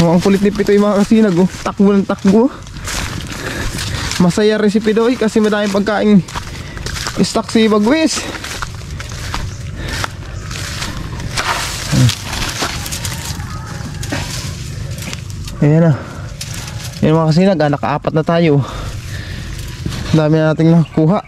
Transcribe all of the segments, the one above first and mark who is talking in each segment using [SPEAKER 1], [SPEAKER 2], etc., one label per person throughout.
[SPEAKER 1] Ang kulit ni Pitoy mga kasinag, oh. Takbo ng takbo. Masaya rin si Pitoy kasi madaming pagkain stock si Bagwis. Ayan na. Ayan mga kasinag, naka-apat na tayo. Dami na nating nakuha.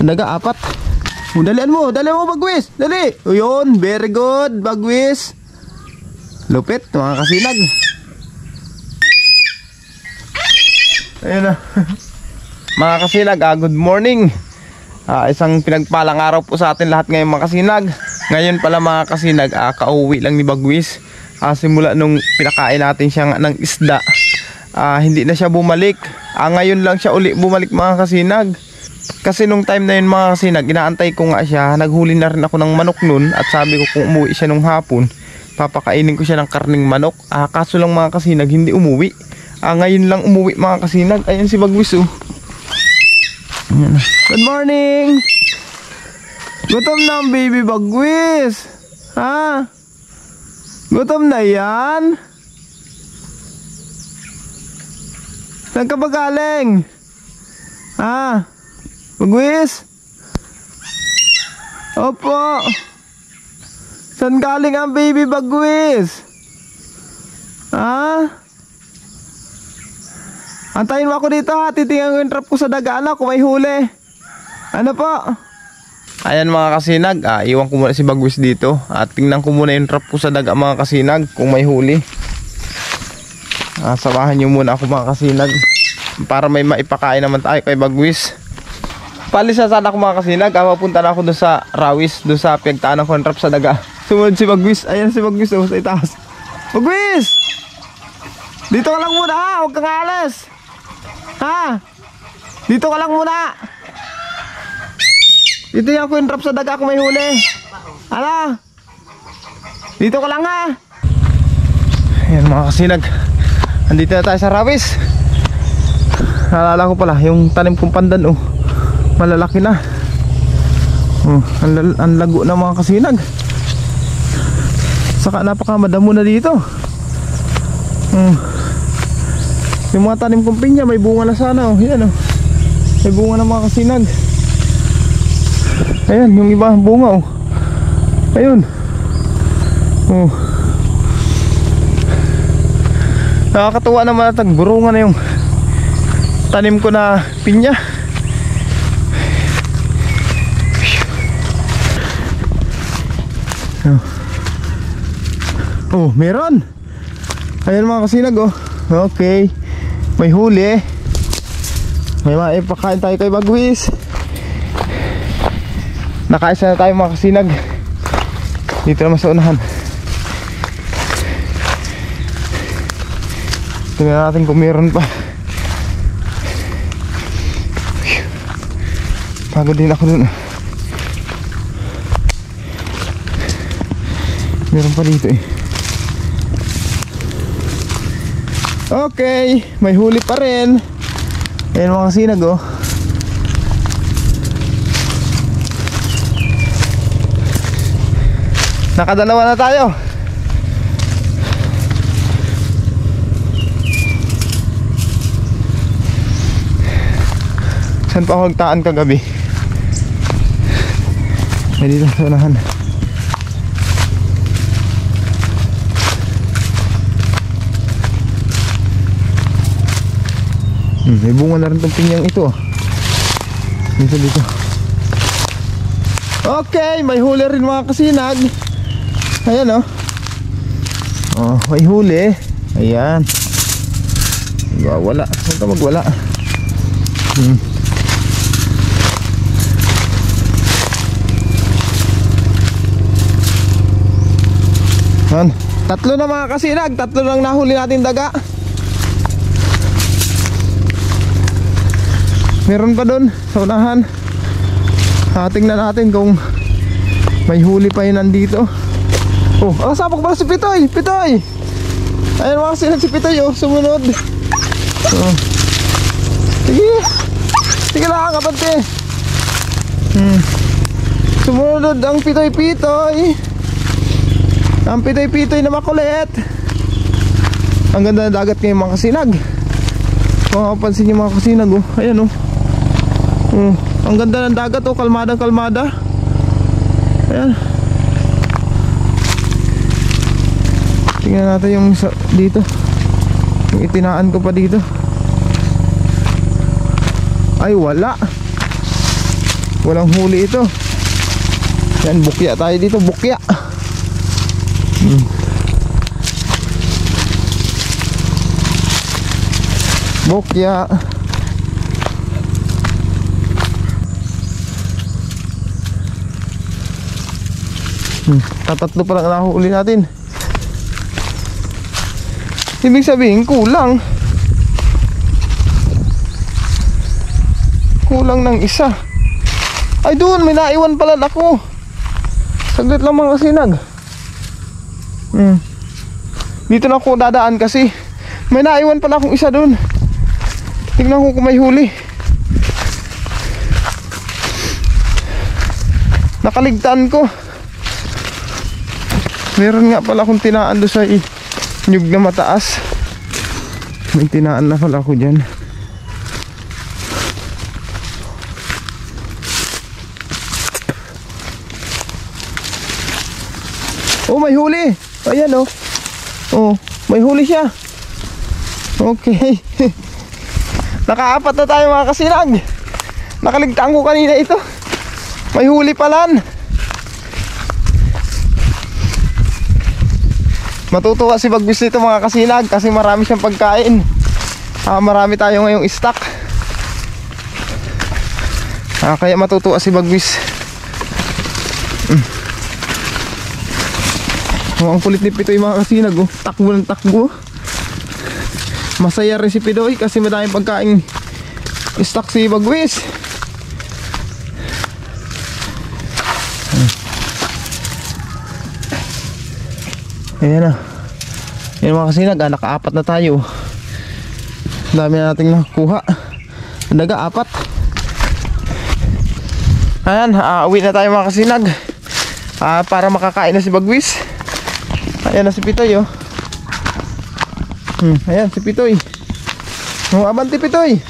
[SPEAKER 1] Daga, 4. Dalian mo Bagwis. Dali. O yun, very good Bagwis. Lupit mga kasinag. Ayan na. Mga kasinag, good morning. Isang pinagpalang araw po sa atin lahat ngayon mga kasinag. Ngayon pala mga kasinag, kauwi lang ni Bagwis. Simula nung pinakain natin siya ng isda, hindi na siya bumalik. Ngayon lang siya uli bumalik mga kasinag. Kasi nung time na yun mga kasinag, inaantay ko nga siya. Naghuli na rin ako ng manok nun. At sabi ko kung umuwi siya nung hapon, papakainin ko siya ng karning manok. Kaso lang mga kasinag, hindi umuwi. Ngayon lang umuwi mga kasinag. Ayan si Bagwis, oh. Good morning. Gutom na ang baby Bagwis. Gutom na yan. Saan ka ba galing? Bagwis? Opo. Saan galing ang baby Bagwis? Antayin mo ako dito ha. Titingnan ko yung trap ko sa daga kung may huli. Ano po? Ayan mga kasinag, iwan ko muna si Bagwis dito. Tingnan ko muna yung trap ko sa daga mga kasinag kung may huli. Samahan nyo muna ako mga kasinag para may maipakain naman tayo kay Bagwis. Palisa sana ako mga kasinag. Mapunta na ako doon sa Rawis, doon sa piyagtaan ng trap sa daga. Sumunod si Bagwis. Ayan si Bagwis, oh, sa itaas. Bagwis! Dito ka lang muna ha, huwag kang alas. Dito ka lang muna. Dito yung ako yung trap sa daga kung may huli. Dito ka lang ha. Ayan mga kasinag, andito na tayo sa Rawis. Naalala ko pala yung tanim kong pandan, oh. Malalaki na. Ang lago na mga kasinag. Saka napakamadamo na dito. Yung mga tanim kong pinya may bunga na sana, oh. Yan, oh. May bunga na mga kasinag. Ayan yung iba bunga, oh. Ayun. Nakakatuwa naman at burungan na yung tanim ko na pinya. Meron. Ayan mga kasinag, oh. Okay. May huli. May maipakain tayo kay Bagwis. Nakaisa na tayo mga kasinag. Dito naman sa unahan. Tingnan natin kung meron pa. Pagod din ako dun. Meron pa dito eh. Okay, may huli pa rin. Ayan mga kasinag, oh. Nakadalawa na tayo. Saan pa ako nagtaan kagabi? Ay, dito sa unahan. May bunga na rin itong pinyang ito, oh. Dito. Okay, may huli rin mga kasinag. Ayan, oh. May huli. Ayan. Wala. Huwag ka magwala. Tatlo na mga kasinag. Tatlo lang nahuli natin daga. Meron pa doon sa unahan. Tingnan natin kung may huli pa yun nandito. Sapak pala si Pitoy. Pitoy! Ayan mga kasinag, si Pitoy, oh. Sumunod. Sige lang kapante. Sumunod ang Pitoy-Pitoy. Ang Pitoy-Pitoy na makulit. Ang ganda ng dagat ngayon mga kasinag. Makapansin niyo mga kasinag, oh. Ayan, oh. Ang ganda ng dagat, oh. Kalmadang kalmada. Ayan. Tingnan natin yung dito. Yung itinaan ko pa dito. Ay wala. Walang huli ito. Yan, bukya tayo dito. Bukya. Bukya. Tatatlo pa lang nahuli natin. Ibig sabihin kulang. Kulang ng isa. Ay doon, may naiwan pala ako. Saglit lang mga kasinag. Dito na ako dadaan kasi may naiwan pala akong isa doon. Tingnan ko kung may huli. Nakaligtaan ko. Meron nga pala akong tinaan doon sa nyug na mataas. May tinaan na pala ako dyan. Oh, may huli. Ayan, oh. Oh, may huli siya. Okay. Nakaapat na tayo mga kasinag. Nakaligtaan ko kanina ito. May huli palan. Matutuwa si Bagwis nito mga kasinag kasi marami siyang pagkain. Marami tayo ngayong stock. Kaya matutuwa si Bagwis. Ang kulit ni Pitoy mga kasinag, oh. Takbo ng takbo. Masaya rin si Pitoy kasi madaming pagkain stock si Bagwis. Ayan na. Ayan mga kasinag, naka-apat na tayo. Dami na nating nakuha. Daga, 4. Ayan, uwi na tayo mga kasinag. Para makakain na si Bagwis. Ayan na si Pitoy, oh. Ayan si Pitoy. Oh, abanti Pitoy.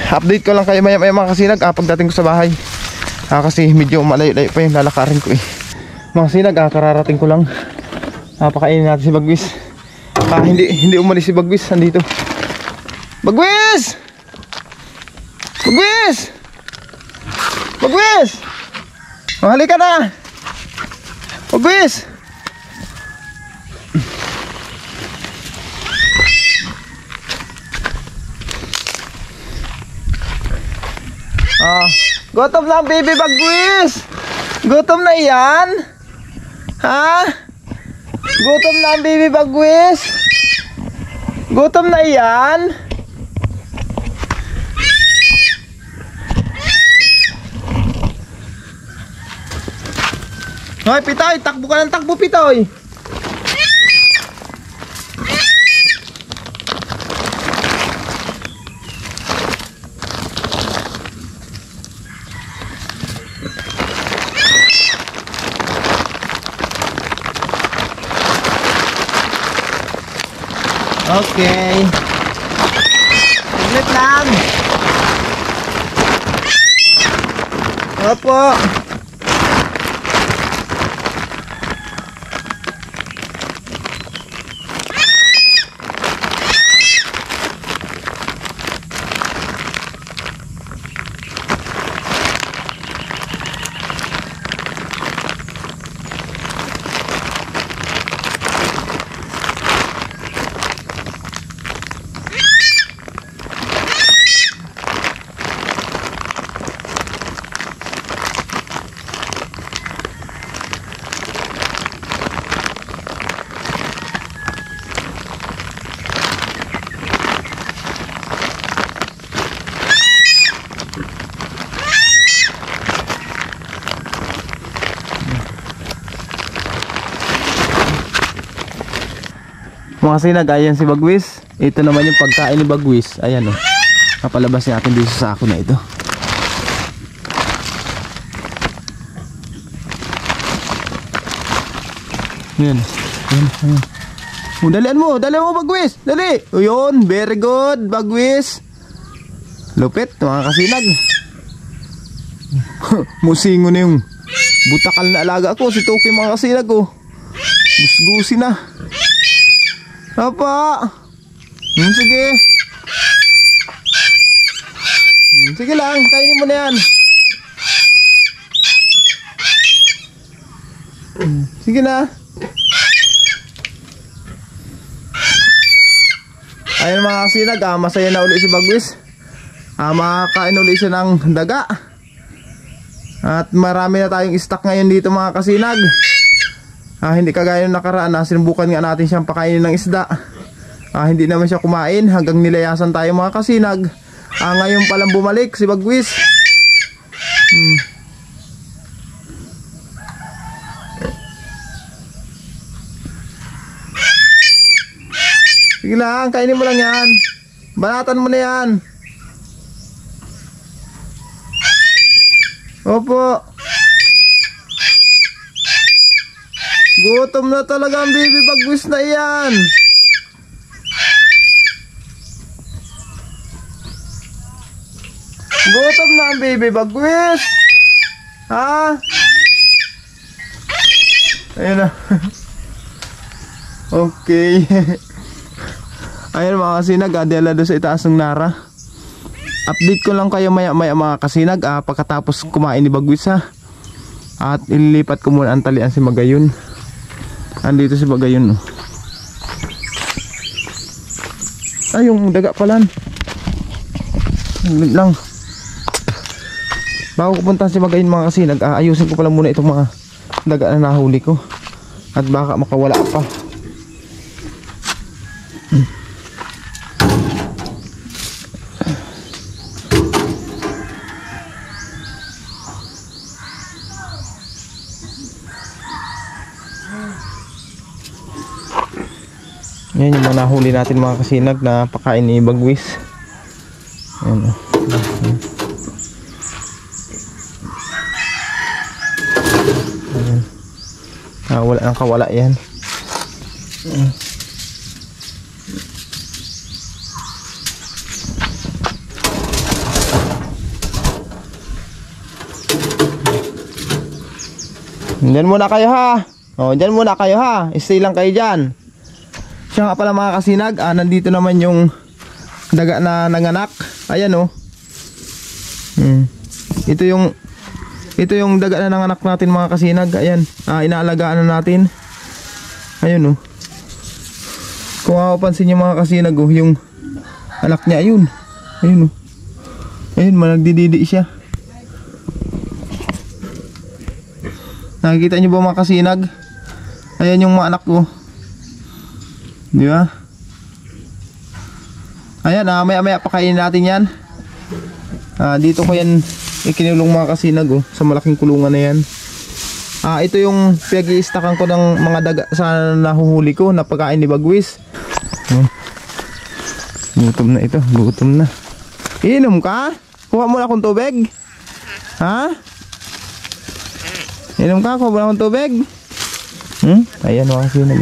[SPEAKER 1] Update ko lang kayo maya mga kasinag pagdating ko sa bahay. Kasi medyo malayo-layo pa yung lalakarin ko, eh. Mga kasinag, kararating ko lang. Pakainin natin si Bagwis. Hindi umalis si Bagwis. Nandito. Bagwis! Bagwis! Bagwis! Halika na! Bagwis! Gutom na ang baby Bagwis. Gutom na yan. Ha? Gutom na ang baby Bagwis. Gutom na yan. Hoy Pitoy, takbo ka ng takbo Pitoy. Okay. Saglit lang. Opo. Mga kasinag, ayan si Bagwis. Ito naman yung pagkain ni Bagwis. Ayan oh. Kapalabas natin dito sa sako na ito. Ayan. Ayan. Oh, dalian mo Bagwis. Dali. O yun, very good Bagwis. Lupit mga kasinag. Musingo na yung butakal na alaga ko. Si Toki mga kasinag ko. Gusgusi na. Apa. Sige. Sige lang, kainin mo na yan. Sige na. Ayun mga kasinag, masaya na uli si Bagwis. Makakain uli siya ng daga. At marami na tayong stock ngayon dito mga kasinag. Hindi kagaya nung nakaraan na sinubukan nga natin siyang pakainin ng isda. Hindi naman siya kumain hanggang nilayasan tayo mga kasinag. Ngayon palang bumalik si Bagwis. Sige lang, kainin mo lang yan. Banatan mo na yan. Opo. Gutom na talaga ang baby Bagwis na iyan. Gutom na ang baby Bagwis. Ha? Ayun na. Okay. Ayun mga kasinag, adela doon sa itaas ng Nara. Update ko lang kayo maya mga kasinag pagkatapos kumain ni Bagwis ha. At ililipat ko muna ang talian si Magayon. Andito si Magayon. Ay, yung daga pala. Wait lang. Bago ko puntahan si Magayon mga kasinag, ayusin ko pala muna itong mga daga na nahuli ko. At baka makawala pa. Yan yung mga nahuli natin mga kasinag na pakain ni Bagwis. Ayan o. Ayan. Wala nang kawala yan. Diyan muna kayo ha. Diyan muna kayo ha. Stay lang kayo dyan. Siya nga pala mga kasinag, nandito naman yung daga na nanganak. Ayan o. Ito yung daga na nanganak natin mga kasinag. Ayan, inaalagaan na natin. Ayun o. Kung mapapansin nyo mga kasinag yung anak niya, ayun. Ayun o. Ayun, nagdididi siya. Nakikita nyo ba mga kasinag? Ayan yung mga anak ko. Di ba? Ayan, maya pakainin natin yan. Dito ko yan ikinulong mga kasinag sa malaking kulungan na yan. Ito yung pinag-i-stackan ko ng mga daga sa nahuhuli ko na pagkain ni Bagwis. Gutom na ito, gutom na. Inom ka? Kuha mo na akong tubig? Ha? Inom ka? Kuha mo na akong tubig? Ayan mga kasinag.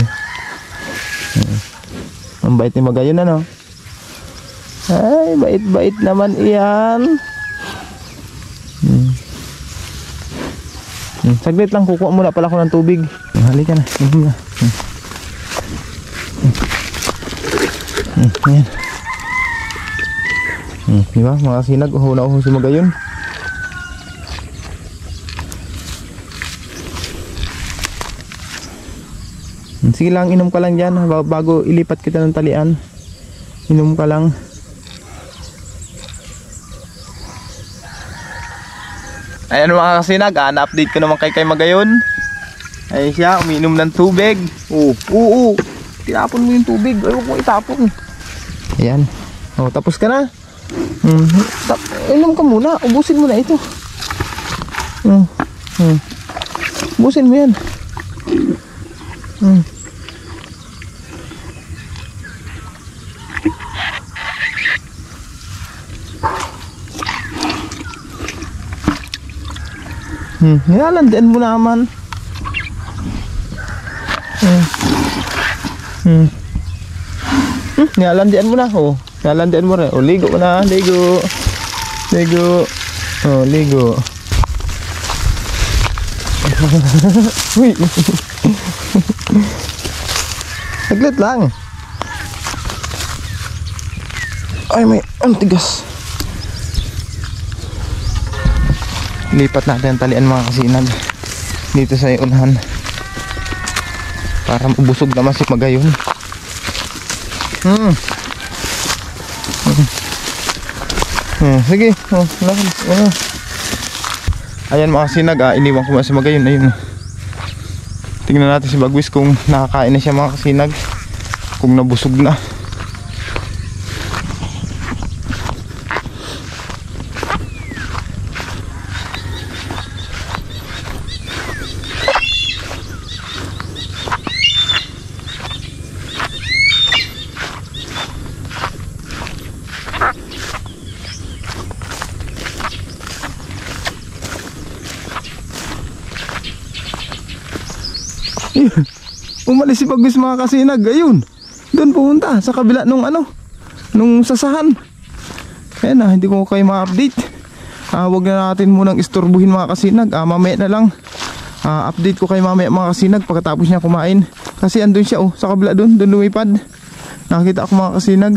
[SPEAKER 1] Ang bait ni Magayon ano. Ay, bait-bait naman iyan. Saglit lang, kukuha muna pala ako ng tubig. Halika na. Ayan. Diba mga kasinag, uhuna-uho si Magayon. Sige lang, inom ka lang dyan bago ilipat kita ng talian. Inom ka lang. Ayan mga kasinag, na-update ko naman kay Magayon. Ayan siya, umiinom ng tubig. Oo. Tinapon mo yung tubig. Ayaw ko itapon. Ayan. Tapos ka na. Inom ka muna. Ubusin mo na ito. Ubusin mo yan. Nilalandian mo naman. Nilalandian mo na. Oh, nilalandian mo rin. Oh, ligo mo na. Ligo. Ligo. Oh, ligo. Uy. Saglit lang. Ay, may antigas. Lipat natin ang talian mga kasinag dito sa iunahan para mabusog naman si Magayon. Sige. Ayan mga kasinag, iniwan ko si Magayon. Ayun. Tingnan natin si Bagwis kung nakakain na siya mga kasinag, kung nabusog na. Umalis si Bagwis mga kasinag. Ayun, doon pumunta sa kabila nung nung sasahan. Kaya na, hindi ko kayo ma-update. Wag na natin munang istorbuhin mga kasinag. Mamaya na lang update ko kayo mamaya mga kasinag pagkatapos niya kumain. Kasi andun siya sa kabila doon lumipad. Nakakita ako mga kasinag.